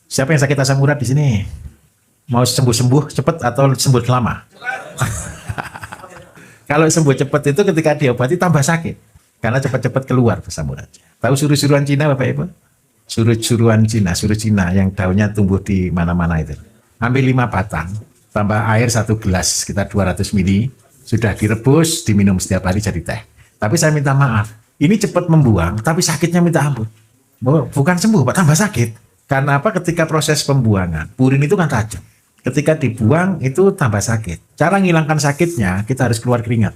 Siapa yang sakit asam urat di sini? Mau sembuh-sembuh cepat atau sembuh lama? Kalau sembuh cepat itu ketika diobati tambah sakit. Karena cepat-cepat keluar asam uratnya. Tahu suruh-suruhan Cina Bapak Ibu? Suruh-suruhan Cina, suruh Cina yang daunnya tumbuh di mana-mana itu. Ambil 5 batang, tambah air 1 gelas, sekitar 200 ml. Sudah direbus, diminum setiap hari jadi teh. Tapi saya minta maaf, ini cepat membuang, tapi sakitnya minta ampun. Bukan sembuh, Pak, tambah sakit. Karena apa? Ketika proses pembuangan, purin itu kan tajam. Ketika dibuang itu tambah sakit. Cara menghilangkan sakitnya, kita harus keluar keringat.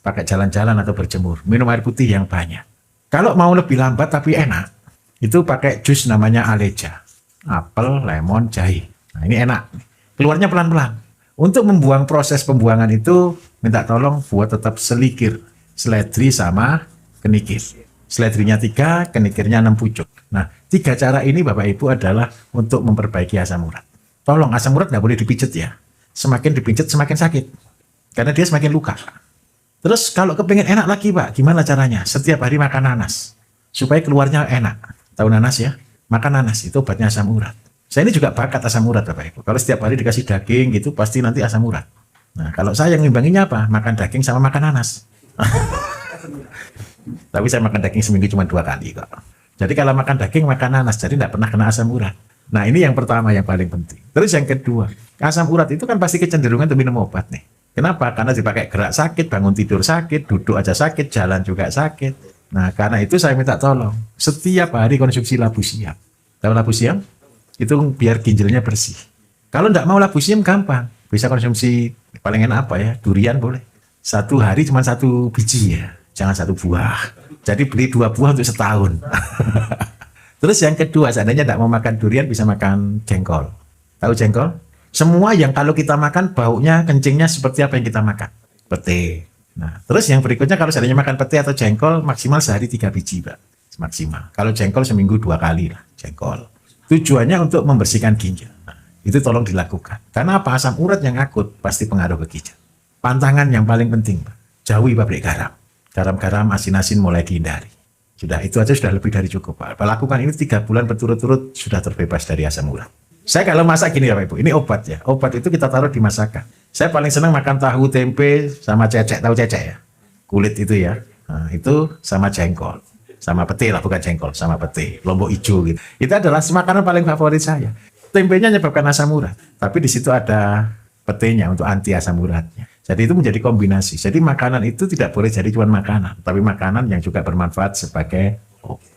Pakai jalan-jalan atau berjemur. Minum air putih yang banyak. Kalau mau lebih lambat tapi enak, itu pakai jus namanya Aleja. Apel, lemon, jahe. Nah ini enak. Keluarnya pelan-pelan. Untuk membuang proses pembuangan itu, minta tolong buat tetap selikir. Seledri sama kenikir. Seledrinya 3, kenikirnya 6 pucuk. Nah, 3 cara ini Bapak Ibu adalah untuk memperbaiki asam urat. Tolong, asam urat nggak boleh dipijet ya. Semakin dipijet semakin sakit. Karena dia semakin luka. Terus kalau kepengen enak lagi Pak, gimana caranya? Setiap hari makan nanas. Supaya keluarnya enak. Tahu nanas ya? Makan nanas, itu obatnya asam urat. Saya ini juga bakat asam urat Bapak Ibu. Kalau setiap hari dikasih daging gitu, pasti nanti asam urat. Nah, kalau saya yang ngimbanginya apa? Makan daging sama makan nanas. Tapi saya makan daging seminggu cuma 2 kali kok. Jadi kalau makan daging, makan nanas. Jadi tidak pernah kena asam urat. Nah, ini yang pertama yang paling penting. Terus yang kedua, asam urat itu kan pasti kecenderungan untuk minum obat nih. Kenapa? Karena dipakai gerak sakit, bangun tidur sakit, duduk aja sakit, jalan juga sakit. Nah, karena itu saya minta tolong. Setiap hari konsumsi labu siam. Tahu labu siam? Itu biar ginjalnya bersih. Kalau tidak mau labu siam gampang. Bisa konsumsi paling enak apa ya? Durian boleh. 1 hari cuma 1 biji ya. Jangan 1 buah. Jadi beli 2 buah untuk setahun. Terus yang kedua, seandainya tidak mau makan durian, bisa makan jengkol. Tahu jengkol? Semua yang kalau kita makan, baunya, kencingnya seperti apa yang kita makan. Pete. Nah, terus yang berikutnya kalau seandainya makan pete atau jengkol, maksimal sehari 3 biji, Pak. Maksimal. Kalau jengkol seminggu 2 kali lah, jengkol. Tujuannya untuk membersihkan ginjal. Nah, itu tolong dilakukan. Karena apa? Asam urat yang akut pasti pengaruh ke ginjal. Pantangan yang paling penting, Pak. Jauhi pabrik garam. Garam-garam, asin-asin mulai dihindari. Sudah, itu aja sudah lebih dari cukup, Pak. Lakukan ini 3 bulan berturut-turut, sudah terbebas dari asam urat. Saya kalau masak gini ya Pak Ibu, ini obat ya. Obat itu kita taruh di masakan. Saya paling senang makan tahu tempe sama cecek, tahu cecek ya? Kulit itu ya. Nah, itu sama jengkol. Sama pete lah, bukan jengkol, sama pete. Lombok hijau gitu. Itu adalah makanan paling favorit saya. Tempenya menyebabkan asam urat. Tapi di situ ada petenya untuk anti asam uratnya. Jadi itu menjadi kombinasi. Jadi makanan itu tidak boleh jadi cuma makanan. Tapi makanan yang juga bermanfaat sebagai obat.